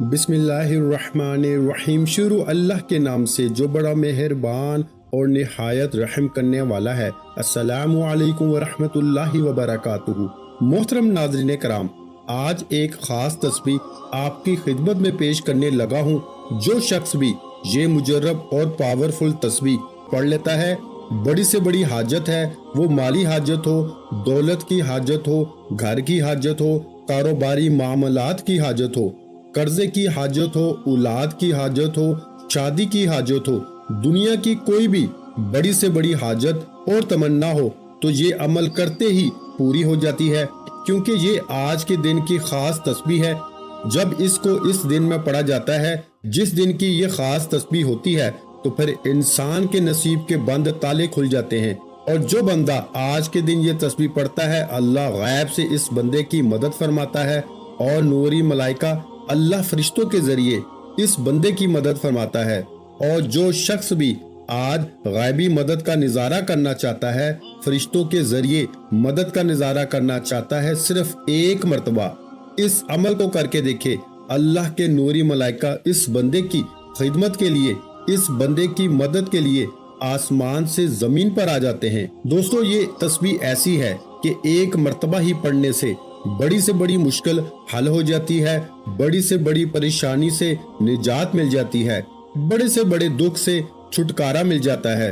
बिस्मिल्लाहिर्रहमानिर्रहीम। शुरू अल्लाह के नाम से जो बड़ा मेहरबान और निहायत रहम करने वाला है। अस्सलामु अलैकुम वरहमतुल्लाहि वबरकातुहू। मोहतरम नाज़रीन कराम, आज एक ख़ास तस्बीह आपकी खिदमत में पेश करने लगा हूँ। जो शख्स भी ये मुजर्रब और पावरफुल तस्बीह पढ़ लेता है, बड़ी से बड़ी हाजत है, वो माली हाजत हो, दौलत की हाजत हो, घर की हाजत हो, कारोबारी मामलात की हाजत हो, कर्जे की हाजत हो, औलाद की हाजत हो, शादी की हाजत हो, दुनिया की कोई भी बड़ी से बड़ी हाजत और तमन्ना हो, तो ये अमल करते ही पूरी हो जाती है। क्योंकि ये आज के दिन की खास तस्बीह है। जब इसको इस दिन में पढ़ा जाता है जिस दिन की ये खास तस्बीह होती है, तो फिर इंसान के नसीब के बंद ताले खुल जाते हैं। और जो बंदा आज के दिन ये तस्बीह पढ़ता है, अल्लाह गैब से इस बंदे की मदद फरमाता है और नूरी मलाइका अल्लाह फरिश्तों के जरिए इस बंदे की मदद फरमाता है। और जो शख्स भी आज गैबी मदद का नज़ारा करना चाहता है, फरिश्तों के जरिए मदद का नज़ारा करना चाहता है, सिर्फ एक मर्तबा इस अमल को करके देखे। अल्लाह के नूरी मलाइका इस बंदे की खिदमत के लिए, इस बंदे की मदद के लिए आसमान से जमीन पर आ जाते हैं। दोस्तों, ये तस्बीह ऐसी है कि एक मर्तबा ही पढ़ने से बड़ी से बड़ी मुश्किल हल हो जाती है, बड़ी से बड़ी परेशानी से निजात मिल जाती है, बड़े से बड़े दुख से छुटकारा मिल जाता है।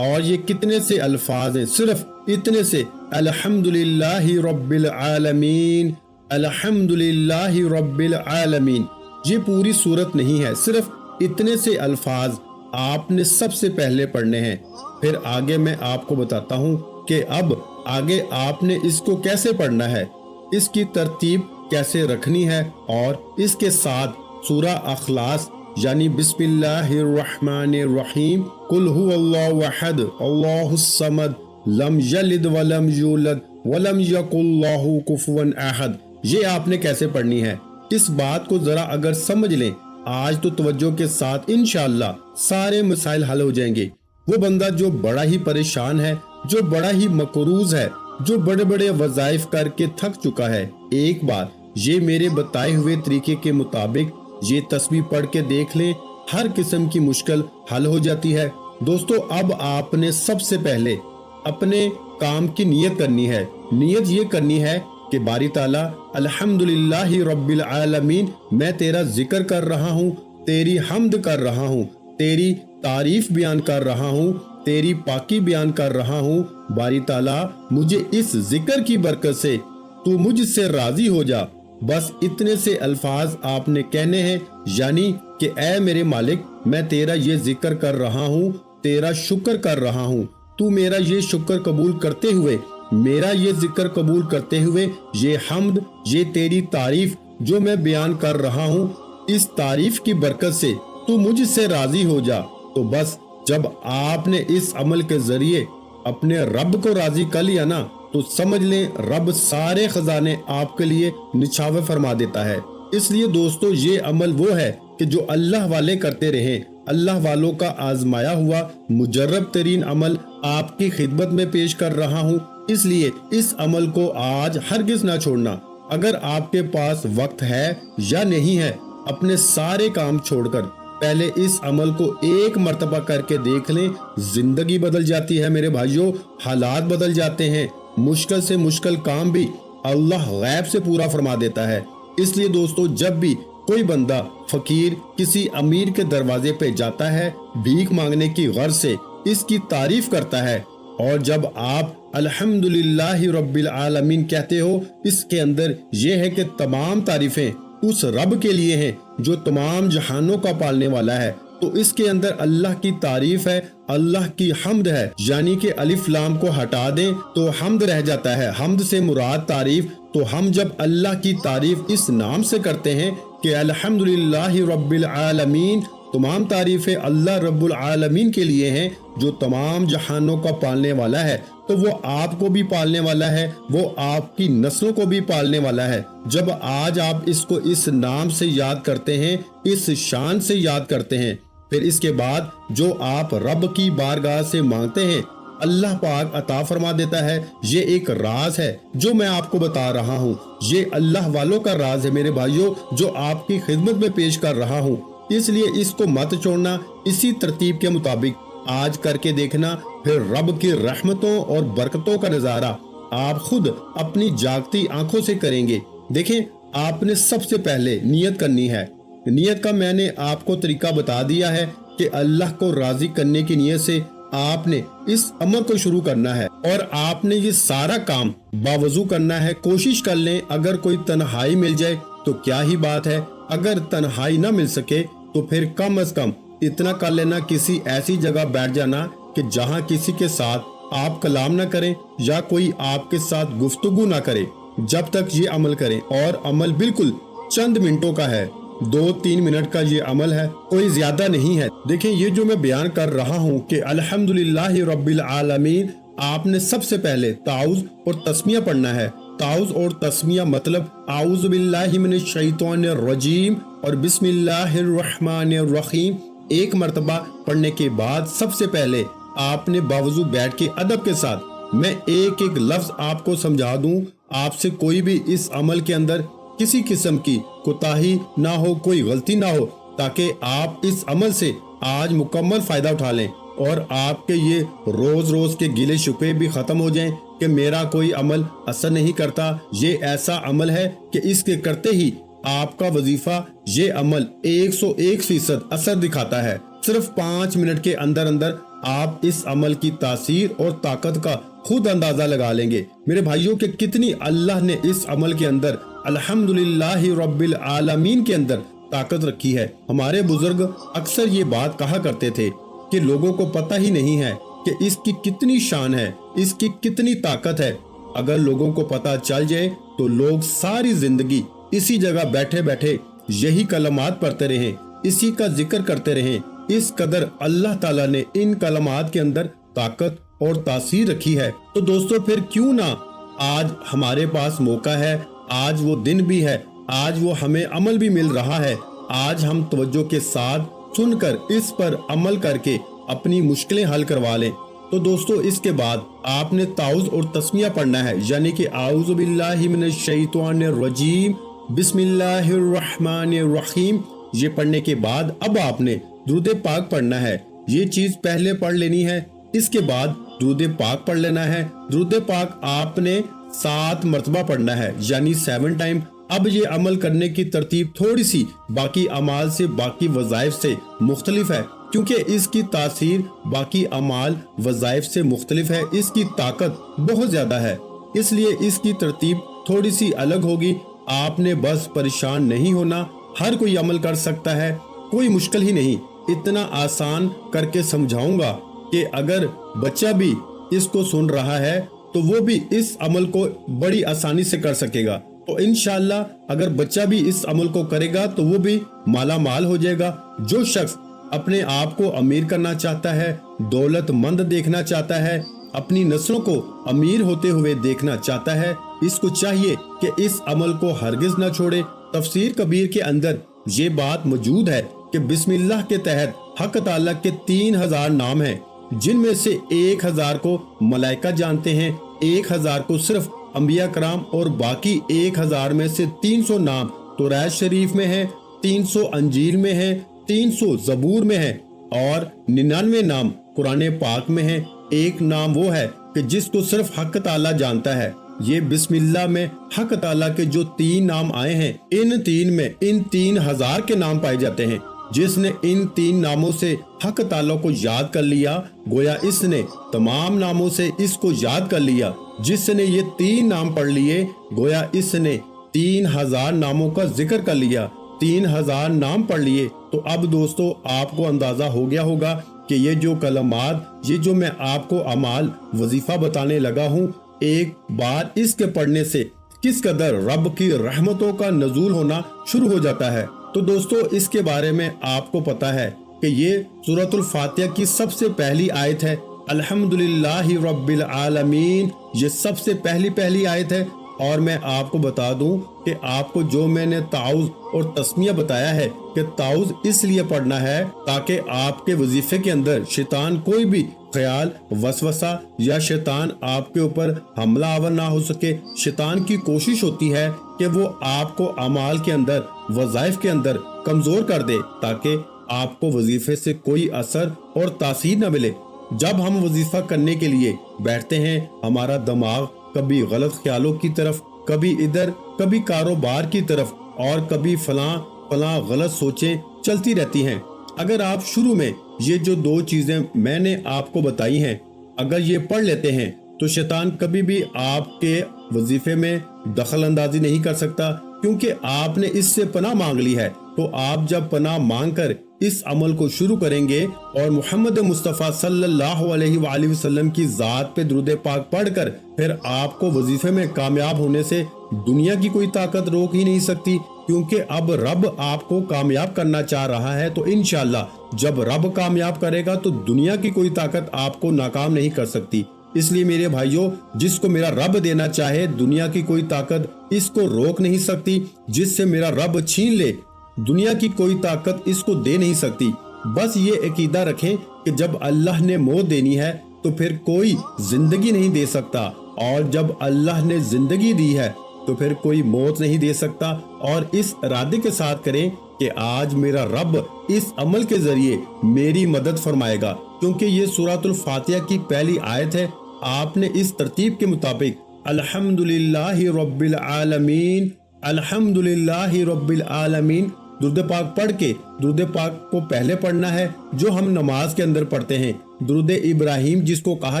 और ये कितने से अल्फाज हैं, सिर्फ इतने से अल्हम्दुलिल्लाहि रब्बिल आलमीन, अल्हम्दुलिल्लाहि रब्बिल आलमीन। ये पूरी सूरत नहीं है, सिर्फ इतने से अल्फाज आपने सबसे पहले पढ़ने हैं। फिर आगे मैं आपको बताता हूँ कि अब आगे आपने इसको कैसे पढ़ना है, इसकी तरतीब कैसे रखनी है, और इसके साथ सूरा अखलास यानी बिस्मिल्लाहिर्रहमानिर्रहीम, कुल हुवल्लाहु अहद अल्लाहुस समद लम यलिद वलम यूलद वलम यकुल लहू कुफुवन अहद, ये आपने कैसे पढ़नी है। इस बात को जरा अगर समझ लें आज, तो तवज्जो के साथ इंशाअल्लाह सारे मसाइल हल हो जाएंगे। वो बंदा जो बड़ा ही परेशान है, जो बड़ा ही मकरूज है, जो बड़े बड़े वज़ाइफ करके थक चुका है, एक बार ये मेरे बताए हुए तरीके के मुताबिक ये तस्बीह पढ़ के देख लें, हर किस्म की मुश्किल हल हो जाती है। दोस्तों, अब आपने सबसे पहले अपने काम की नियत करनी है। नियत ये करनी है कि बारी ताला अल्हम्दुलिल्लाहि रब्बिल आलमीन, मैं तेरा जिक्र कर रहा हूँ, तेरी हम्द कर रहा हूँ, तेरी तारीफ बयान कर रहा हूँ, तेरी पाकी बयान कर रहा हूँ। बारी ताला, मुझे इस जिक्र की बरकत से तू मुझसे राजी हो जा। बस इतने से अल्फाज आपने कहने हैं, यानी कि ऐ मेरे मालिक, मैं तेरा ये जिक्र कर रहा हूँ, तेरा शुक्र कर रहा हूँ, तू मेरा ये शुक्र कबूल करते हुए, मेरा ये जिक्र कबूल करते हुए, ये हम्द, ये तेरी तारीफ जो मैं बयान कर रहा हूँ, इस तारीफ की बरकत से तू मुझसे राजी हो जा। तो बस जब आपने इस अमल के जरिए अपने रब को राजी कर लिया ना, तो समझ लें रब सारे खजाने आपके लिए निछावे फरमा देता है। इसलिए दोस्तों, ये अमल वो है कि जो अल्लाह वाले करते रहे। अल्लाह वालों का आजमाया हुआ मुजर्रब तरीन अमल आपकी खिदमत में पेश कर रहा हूँ, इसलिए इस अमल को आज हरगिज ना छोड़ना। अगर आपके पास वक्त है या नहीं है, अपने सारे काम छोड़कर पहले इस अमल को एक मर्तबा करके देख लें। जिंदगी बदल जाती है मेरे भाइयों, हालात बदल जाते हैं, मुश्किल से मुश्किल काम भी अल्लाह गैब से पूरा फरमा देता है। इसलिए दोस्तों, जब भी कोई बंदा फकीर किसी अमीर के दरवाजे पे जाता है भीख मांगने की गर्ज से, इसकी तारीफ करता है, और जब आप अल्हम्दुलिल्लाहि रब्बिल आलमीन कहते हो, इसके अंदर यह है कि तमाम तारीफें उस रब के लिए हैं जो तमाम जहानों का पालने वाला है। तो इसके अंदर अल्लाह की तारीफ है, अल्लाह की हम्द है, यानी कि अलिफ लाम को हटा दें तो हम्द रह जाता है। हम्द से मुराद तारीफ। तो हम जब अल्लाह की तारीफ इस नाम से करते हैं कि अल्हम्दुलिल्लाहि रब्बिल आलमीन, तमाम तारीफें अल्लाह रब्बुल आलमीन के लिए हैं जो तमाम जहानों का पालने वाला है, तो वो आपको भी पालने वाला है, वो आपकी नस्लों को भी पालने वाला है। जब आज आप इसको इस नाम से याद करते हैं, इस शान से याद करते हैं, फिर इसके बाद जो आप रब की बारगाह से मांगते हैं, اللہ پاک عطا فرما دیتا ہے۔ یہ ایک راز ہے جو میں آپ کو بتا رہا ہوں، یہ اللہ والوں کا راز ہے میرے بھائیوں، جو آپ کی خدمت میں پیش کر رہا ہوں، اس لیے اس کو مت چھوڑنا، اسی ترتیب کے مطابق آج کر کے دیکھنا، پھر رب کی رحمتوں اور برکتوں کا نظارہ آپ خود اپنی جاگتی آنکھوں سے کریں گے۔ دیکھیں، آپ نے سب سے پہلے نیت کرنی ہے۔ نیت کا میں نے آپ کو طریقہ بتا دیا ہے کہ اللہ کو راضی کرنے کی نیت سے آپ نے اس عمل کو شروع کرنا ہے، اور آپ نے یہ سارا کام باوضو کرنا ہے۔ کوشش کر لیں، اگر کوئی تنہائی مل جائے تو کیا ہی بات ہے، اگر تنہائی نہ مل سکے تو پھر کم از کم اتنا کر لینا، کسی ایسی جگہ بیٹھ جانا کہ جہاں کسی کے ساتھ آپ کلام نہ کریں یا کوئی آپ کے ساتھ گفتگو نہ کرے جب تک یہ عمل کریں۔ اور عمل بالکل چند منٹوں کا ہے، 2-3 منٹ کا یہ عمل ہے، کوئی زیادہ نہیں ہے۔ دیکھیں، یہ جو میں بیان کر رہا ہوں کہ الحمدللہ رب العالمین، آپ نے سب سے پہلے تعوذ اور تسمیہ پڑھنا ہے۔ تعوذ اور تسمیہ مطلب اعوذ باللہ من الشیطان الرجیم اور بسم اللہ الرحمن الرحیم ایک مرتبہ پڑھنے کے بعد سب سے پہلے آپ نے باوضو بیٹھ کے ادب کے ساتھ، میں ایک ایک لفظ آپ کو سمجھا دوں، آپ سے کوئی بھی اس عمل کے اندر کسی قسم کی کوتاہی نہ ہو، کوئی غلطی نہ ہو، تاکہ آپ اس عمل سے آج مکمل فائدہ اٹھا لیں اور آپ کے یہ روز روز کے گلے شکوے بھی ختم ہو جائیں کہ میرا کوئی عمل اثر نہیں کرتا۔ یہ ایسا عمل ہے کہ اس کے کرتے ہی آپ کا وظیفہ، یہ عمل 101% اثر دکھاتا ہے۔ صرف 5 منٹ کے اندر اندر آپ اس عمل کی تاثیر اور طاقت کا خود اندازہ لگا لیں گے میرے بھائیوں، کہ کتنی اللہ نے اس عمل کے اندر الحمدللہ رب العالمین کے اندر طاقت رکھی ہے۔ ہمارے بزرگ اکثر یہ بات کہا کرتے تھے کہ لوگوں کو پتہ ہی نہیں ہے کہ اس کی کتنی شان ہے، اس کی کتنی طاقت ہے۔ اگر لوگوں کو پتہ چل جائے تو لوگ ساری زندگی اسی جگہ بیٹھے بیٹھے یہی کلمات پڑھتے رہیں، اسی کا ذکر کرتے رہیں۔ اس قدر اللہ تعالیٰ نے ان کلمات کے اندر طاقت اور تاثیر رکھی ہے۔ تو دوستو، پھر کیوں نہ آج ہمارے پاس موقع ہے، آج وہ دن بھی ہے، آج وہ ہمیں عمل بھی مل رہا ہے، آج ہم توجہ کے ساتھ سن کر اس پر عمل کر کے اپنی مشکلیں حل کروا لیں۔ تو دوستو، اس کے بعد آپ نے تعوذ اور تسمیہ پڑھنا ہے، یعنی کہ اعوذ باللہ من الشیطان الرجیم بسم اللہ الرحمن الرحیم۔ یہ پڑھنے کے بعد اب آپ نے درود پاک پڑھنا ہے۔ یہ چیز پہلے پڑھ لینی ہے، اس کے بعد درود پاک پڑھ لینا ہے۔ درود پاک آپ نے 7 مرتبہ پڑھنا ہے، یعنی 7 ٹائم۔ اب یہ عمل کرنے کی ترتیب تھوڑی سی باقی اعمال سے، باقی وظائف سے مختلف ہے، کیونکہ اس کی تاثیر باقی اعمال وظائف سے مختلف ہے، اس کی طاقت بہت زیادہ ہے، اس لیے اس کی ترتیب تھوڑی سی الگ ہوگی۔ آپ نے بس پریشان نہیں ہونا، ہر کوئی عمل کر سکتا ہے، کوئی مشکل ہی نہیں۔ اتنا آسان کر کے سمجھاؤں گا کہ اگر بچہ بھی اس کو سن رہا ہے تو وہ بھی اس عمل کو بڑی آسانی سے کر سکے گا۔ تو انشاءاللہ اگر بچہ بھی اس عمل کو کرے گا تو وہ بھی مالا مال ہو جائے گا۔ جو شخص اپنے آپ کو امیر کرنا چاہتا ہے، دولت مند دیکھنا چاہتا ہے، اپنی نسلوں کو امیر ہوتے ہوئے دیکھنا چاہتا ہے، اس کو چاہیے کہ اس عمل کو ہرگز نہ چھوڑے۔ تفسیر کبیر کے اندر یہ بات موجود ہے کہ بسم اللہ کے تحت حق تعالیٰ کے 3000 نام ہیں، جن میں سے 1000 کو ملائکہ جانتے ہیں، 1000 کو صرف انبیاء کرام، اور باقی 1000 میں سے 300 نام توراۃ شریف میں ہیں، 300 انجیل میں ہیں، 300 زبور میں ہیں، اور 99 نام قرآن پاک میں ہیں۔ ایک نام وہ ہے کہ جس کو صرف حق تعالیٰ جانتا ہے۔ یہ بسم اللہ میں حق تعالیٰ کے جو 3 نام آئے ہیں، ان 3 میں ان 3000 کے نام پائے جاتے ہیں۔ جس نے ان 3 ناموں سے حق تعالیٰ کو یاد کر لیا، گویا اس نے تمام ناموں سے اس کو یاد کر لیا۔ جس نے یہ 3 نام پڑھ لیے، گویا اس نے 3000 ناموں کا ذکر کر لیا، 3000 نام پڑھ لیے۔ تو اب دوستو، آپ کو اندازہ ہو گیا ہوگا کہ یہ جو کلمات، یہ جو میں آپ کو اعمال وظیفہ بتانے لگا ہوں، ایک بار اس کے پڑھنے سے کس قدر رب کی رحمتوں کا نزول ہونا شروع ہو جاتا ہے۔ تو دوستو، اس کے بارے میں آپ کو پتا ہے کہ یہ سورۃ الفاتحہ کی سب سے پہلی آیت ہے۔ الحمدللہ رب العالمین، یہ سب سے پہلی آیت ہے، اور میں آپ کو بتا دوں کہ آپ کو جو میں نے تعوذ اور تسمیہ بتایا ہے کہ تعوذ اس لیے پڑھنا ہے تاکہ آپ کے وظیفے کے اندر شیطان کوئی بھی خیال، وسوسہ یا شیطان آپ کے اوپر حملہ آور نہ ہو سکے۔ شیطان کی کوشش ہوتی ہے کہ وہ آپ کو اعمال کے اندر، وظائف کے اندر کمزور کر دے تاکہ آپ کو وظیفے سے کوئی اثر اور تاثیر نہ ملے۔ جب ہم وظیفہ کرنے کے لیے بیٹھتے ہیں، ہمارا دماغ کبھی غلط خیالوں کی طرف، کبھی ادھر، کبھی کاروبار کی طرف، اور کبھی فلاں غلط سوچیں چلتی رہتی ہیں۔ اگر آپ شروع میں یہ جو 2 چیزیں میں نے آپ کو بتائی ہیں، اگر یہ پڑھ لیتے ہیں تو شیطان کبھی بھی آپ کے وظیفے میں دخل اندازی نہیں کر سکتا، کیونکہ آپ نے اس سے پناہ مانگ لی ہے۔ تو آپ جب پناہ مانگ کر اس عمل کو شروع کریں گے اور محمد مصطفیٰ صلی اللہ علیہ وآلہ وسلم کی ذات پہ درود پاک پڑھ کر، پھر آپ کو وظیفے میں کامیاب ہونے سے دنیا کی کوئی طاقت روک ہی نہیں سکتی، کیونکہ اب رب آپ کو کامیاب کرنا چاہ رہا ہے۔ تو انشاءاللہ جب رب کامیاب کرے گا تو دنیا کی کوئی طاقت آپ کو ناکام نہیں کر سکتی۔ اس لیے میرے بھائیوں، جس کو میرا رب دینا چاہے دنیا کی کوئی طاقت اس کو روک نہیں سکتی، جس سے میرا رب چھین لے دنیا کی کوئی طاقت اس کو دے نہیں سکتی۔ بس یہ عقیدہ رکھیں کہ جب اللہ نے موت دینی ہے تو پھر کوئی زندگی نہیں دے سکتا، اور جب اللہ نے زندگی دی ہے تو پھر کوئی موت نہیں دے سکتا۔ اور اس ارادے کے ساتھ کریں کہ آج میرا رب اس عمل کے ذریعے میری مدد فرمائے گا، کیونکہ یہ سورۃ الفاتحہ کی پہلی آیت ہے۔ آپ نے اس ترتیب کے مطابق الحمدللہ رب العالمین، الحمدللہ رب العالمین درود پاک پڑھ کے، درود پاک کو پہلے پڑھنا ہے جو ہم نماز کے اندر پڑھتے ہیں۔ درود ابراہیم جس کو کہا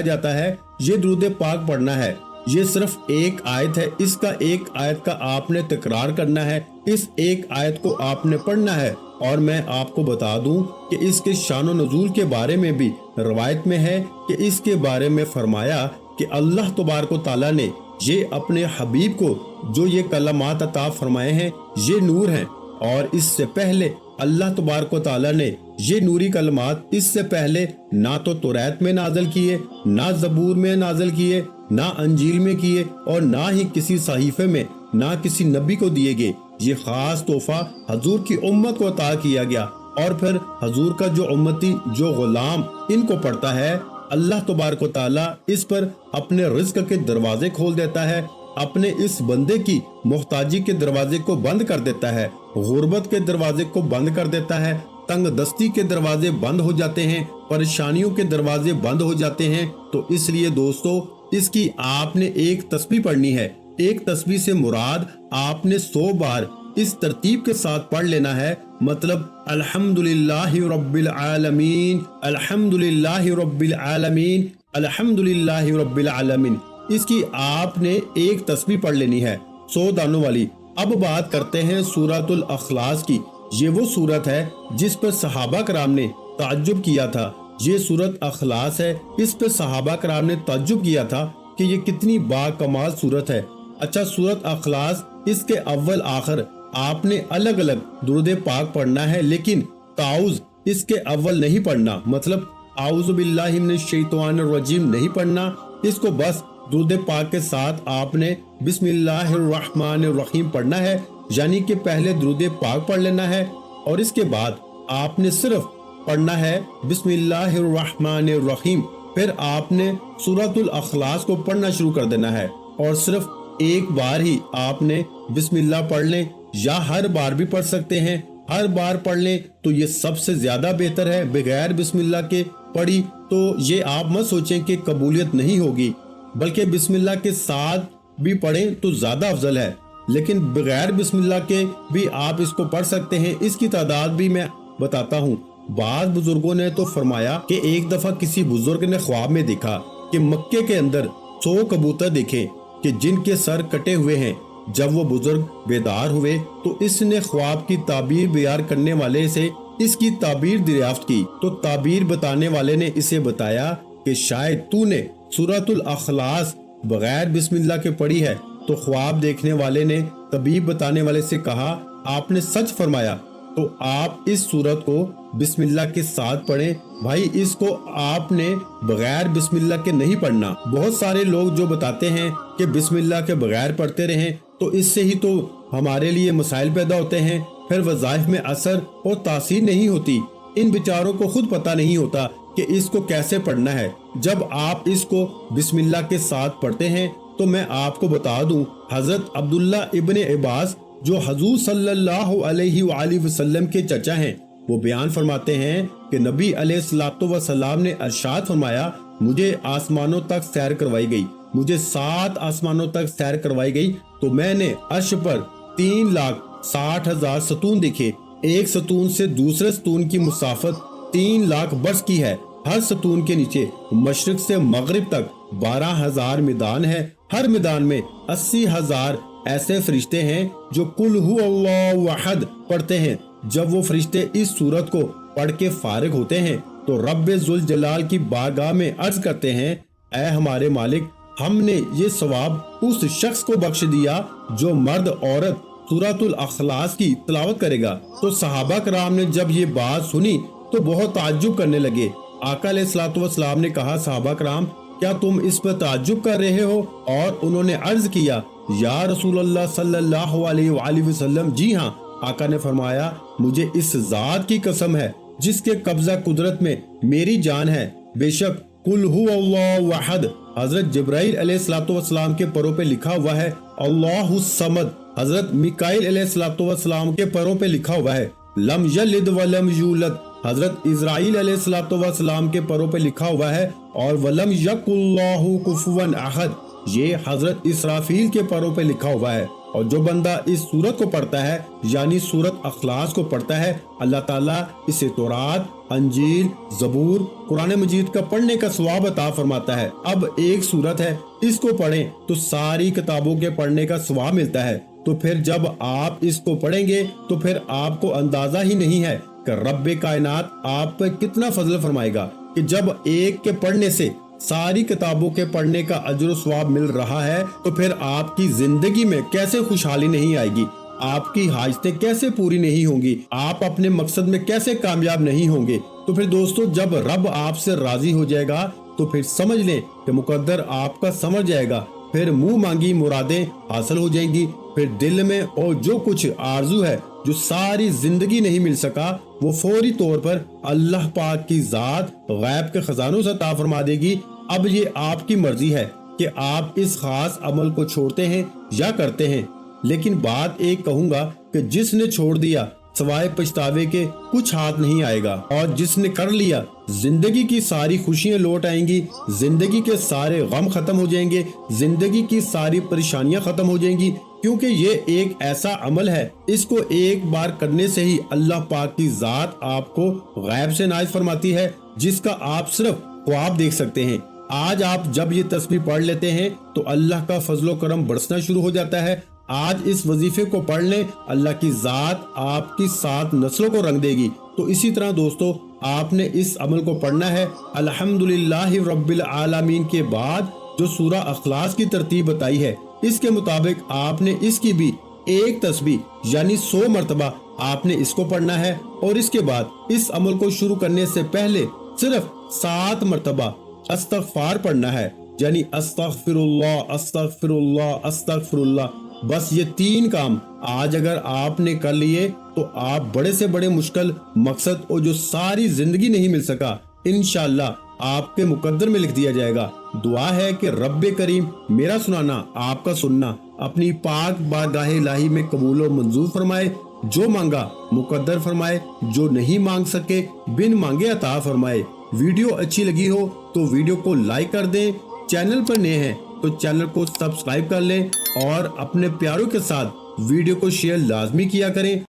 جاتا ہے، یہ درود پاک پڑھنا ہے۔ یہ صرف ایک آیت ہے، اس کا ایک آیت کا آپ نے تکرار کرنا ہے، اس ایک آیت کو آپ نے پڑھنا ہے۔ اور میں آپ کو بتا دوں کہ اس کے شان و نزول کے بارے میں بھی روایت میں ہے کہ اس کے بارے میں فرمایا کہ اللہ تبارک و تعالیٰ نے یہ اپنے حبیب کو جو یہ کلمات عطا فرمائے ہیں، یہ نور ہیں، اور اس سے پہلے اللہ تبارک و تعالیٰ نے یہ نوری کلمات اس سے پہلے نہ تو توریت میں نازل کیے، نہ زبور میں نازل کیے، نہ انجیل میں کیے، اور نہ ہی کسی صحیفے میں، نہ کسی نبی کو دیے گئے۔ یہ خاص تحفہ حضور کی امت کو عطا کیا گیا، اور پھر حضور کا جو امتی، جو غلام ان کو پڑھتا ہے، اللہ تبارک و تعالیٰ اس پر اپنے رزق کے دروازے کھول دیتا ہے، اپنے اس بندے کی محتاجی کے دروازے کو بند کر دیتا ہے، غربت کے دروازے کو بند کر دیتا ہے، تنگ دستی کے دروازے بند ہو جاتے ہیں، پریشانیوں کے دروازے بند ہو جاتے ہیں۔ تو اس لیے دوستو، اس کی آپ نے ایک تسبیح پڑھنی ہے۔ ایک تسبیح سے مراد آپ نے 100 بار اس ترتیب کے ساتھ پڑھ لینا ہے، مطلب الحمدللہ رب العالمین، الحمدللہ رب العالمین، الحمدللہ رب العالمین۔ اس کی آپ نے ایک تسبیح پڑھ لینی ہے 100 دانوں والی۔ اب بات کرتے ہیں سورۃ الاخلاص کی۔ یہ وہ سورت ہے جس پر صحابہ کرام نے تعجب کیا تھا۔ یہ سورت اخلاص ہے، اس پر صحابہ کرام نے تعجب کیا تھا کہ یہ کتنی با کمال سورت ہے۔ اچھا، سورت اخلاص اس کے اول آخر آپ نے الگ الگ درود پاک پڑھنا ہے، لیکن تعوذ اس کے اول نہیں پڑھنا، مطلب اعوذ باللہ من الشیطان الرجیم نہیں پڑھنا۔ اس کو بس درود پاک کے ساتھ آپ نے بسم اللہ الرحمن الرحیم پڑھنا ہے، یعنی کہ پہلے درود پاک پڑھ لینا ہے، اور اس کے بعد آپ نے صرف پڑھنا ہے بسم اللہ الرحمن الرحیم۔ پھر آپ نے سورۃ الاخلاص کو پڑھنا شروع کر دینا ہے، اور صرف ایک بار ہی آپ نے بسم اللہ پڑھ لیں، یا ہر بار بھی پڑھ سکتے ہیں۔ ہر بار پڑھ لیں تو یہ سب سے زیادہ بہتر ہے۔ بغیر بسم اللہ کے پڑھی تو یہ آپ مت سوچیں کہ قبولیت نہیں ہوگی، بلکہ بسم اللہ کے ساتھ بھی پڑھیں تو زیادہ افضل ہے، لیکن بغیر بسم اللہ کے بھی آپ اس کو پڑھ سکتے ہیں۔ اس کی تعداد بھی میں بتاتا ہوں۔ بعض بزرگوں نے تو فرمایا کہ ایک دفعہ کسی بزرگ نے خواب میں دیکھا کہ مکے کے اندر 100 کبوتر دیکھے کہ جن کے سر کٹے ہوئے ہیں۔ جب وہ بزرگ بیدار ہوئے تو اس نے خواب کی تعبیر بیان کرنے والے سے اس کی تعبیر دریافت کی، تو تعبیر بتانے والے نے اسے بتایا کہ شاید تو نے سورۃ الاخلاص بغیر بسم اللہ کے پڑھی ہے۔ تو خواب دیکھنے والے نے طبیب بتانے والے سے کہا، آپ نے سچ فرمایا، तो आप इस सूरत को बिस्मिल्लाह के साथ पढ़ें। भाई इसको आपने बगैर बिस्मिल्लाह के नहीं पढ़ना। बहुत सारे लोग जो बताते हैं कि बिस्मिल्लाह के बगैर पढ़ते रहें तो इससे ही तो हमारे लिए मसाइल पैदा होते हैं, फिर वज़ाइफ में असर और तासीर नहीं होती। इन बेचारों को खुद पता नहीं होता कि इसको कैसे पढ़ना है। जब आप इसको बिस्मिल्लाह के साथ पढ़ते हैं तो मैं आपको बता दूं, हजरत अब्दुल्ला इब्ने अब्बास जो हुजूर सल्लल्लाहु अलैहि वसल्लम के चचा हैं, वो बयान फरमाते हैं कि नबी अलैहिस्सलातु वस्सलाम ने इरशाद फरमाया, मुझे आसमानों तक सैर करवाई गई, मुझे 7 आसमानों तक सैर करवाई गई तो मैंने अर्श पर 3,60,000 सतून देखे। एक सतून से दूसरे सतून की मुसाफत 3 लाख बरस की है। हर सतून के नीचे मशरिक से मगरिब तक 12,000 मैदान है। हर मैदान में 80,000 ऐसे फरिश्ते हैं जो कुल हु अल्लाहु अहद पढ़ते हैं। जब वो फरिश्ते इस सूरत को पढ़ के फारिग होते हैं तो रब्बे जुल जलाल की बारगाह में अर्ज करते हैं, ऐ हमारे मालिक, हमने ये सवाब उस शख्स को बख्श दिया जो मर्द औरत सूरतुल अखलास की तिलावत करेगा। तो सहाबा कराम ने जब ये बात सुनी तो बहुत ताज्जुब करने लगे। आका अलैहिस्सलातु वस्सलाम ने कहा, सहाबा कराम क्या तुम इस पर ताज्जुब कर रहे हो? और उन्होंने अर्ज किया, या रसूलल्लाह सल्लल्लाहु अलैहि वसल्लम, जी हाँ। आका ने फरमाया, मुझे इस जात की कसम है जिसके कब्जा कुदरत में मेरी जान है, बेशक कुल हु अल्लाहु अहद हजरत जिब्राइल अलैहिस्सलातु वस्सलाम के परों पे लिखा हुआ है, अल्लाहु समद हजरत मिकाइल अलैहिस्सलातु वस्सलाम के परों पे लिखा हुआ है, लम यलिद वलम यूलद हजरत इज़राइल अलैहिस्सलातु वस्सलाम के परों पे लिखा हुआ है, और वलम यकुल्लाहु कुफुवन अहद ये हजरत इसराफील के परों पे लिखा हुआ है। और जो बंदा इस सूरत को पढ़ता है यानी सूरत अखलास को पढ़ता है, अल्लाह ताला इसे तौरात, अंजील, जबूर, कुरान मजीद का पढ़ने का सवाब अता फरमाता है। अब एक सूरत है, इसको पढ़ें तो सारी किताबों के पढ़ने का सवाब मिलता है। तो फिर जब आप इसको पढ़ेंगे तो फिर आपको अंदाजा ही नहीं है कि रब्बे कायनात आप पर कितना फजल फरमाएगा कि जब एक के पढ़ने से सारी किताबों के पढ़ने का अजर व सवाब मिल रहा है तो फिर आपकी जिंदगी में कैसे खुशहाली नहीं आएगी, आपकी हाजतें कैसे पूरी नहीं होंगी, आप अपने मकसद में कैसे कामयाब नहीं होंगे। तो फिर दोस्तों, जब रब आपसे राजी हो जाएगा तो फिर समझ लें कि मुकद्दर आपका समझ जाएगा, फिर मुंह मांगी मुरादें हासिल हो जाएंगी। फिर दिल में और जो कुछ आरजू है जो सारी जिंदगी नहीं मिल सका, वो फौरी तौर पर अल्लाह पाक की जात गैब के खजानों से अता फरमा देगी। अब ये आपकी मर्जी है कि आप इस खास अमल को छोड़ते हैं या करते हैं। लेकिन बात एक कहूंगा कि जिसने छोड़ दिया सवाए पछतावे के कुछ हाथ नहीं आएगा, और जिसने कर लिया जिंदगी की सारी खुशियां लौट आएंगी, जिंदगी के सारे गम खत्म हो जाएंगे, जिंदगी की सारी परेशानियां खत्म हो जाएंगी। क्योंकि ये एक ऐसा अमल है, इसको एक बार करने से ही अल्लाह पाक की जात आपको गैब से नाज़ फरमाती है, जिसका आप सिर्फ ख्वाब देख सकते हैं। आज आप जब ये तस्बीह पढ़ लेते हैं तो अल्लाह का फजलो करम बरसना शुरू हो जाता है। आज इस वजीफे को पढ़ लें, अल्लाह की जात आपकी 7 नस्लों को रंग देगी। तो इसी तरह दोस्तों, आपने इस अमल को पढ़ना है। अल्हम्दुलिल्लाहि रब्बिल आलमीन के बाद जो सूरा अखलास की तरतीब बताई है, इसके मुताबिक आपने इसकी भी एक तस्बीह यानी 100 मरतबा आपने इसको पढ़ना है। और इसके बाद इस अमल को शुरू करने से पहले सिर्फ 7 मरतबा अस्तगफार पढ़ना है, यानी अस्तगफिरुल्लाह अस्तगफिरुल्लाह अस्तगफिरुल्लाह। बस ये 3 काम आज अगर आपने कर लिए तो आप बड़े से बड़े मुश्किल मकसद और जो सारी जिंदगी नहीं मिल सका, इंशाअल्लाह आपके मुकद्दर में लिख दिया जाएगा। दुआ है कि रब्बे करीम मेरा सुनाना आपका सुनना अपनी पाक बारगाह इलाही में कबूल और मंजूर फरमाए। जो मांगा मुकद्दर फरमाए, जो नहीं मांग सके बिन मांगे अता फरमाए। वीडियो अच्छी लगी हो तो वीडियो को लाइक कर दें, चैनल पर नए हैं तो चैनल को सब्सक्राइब कर लें और अपने प्यारों के साथ वीडियो को शेयर लाजमी किया करें।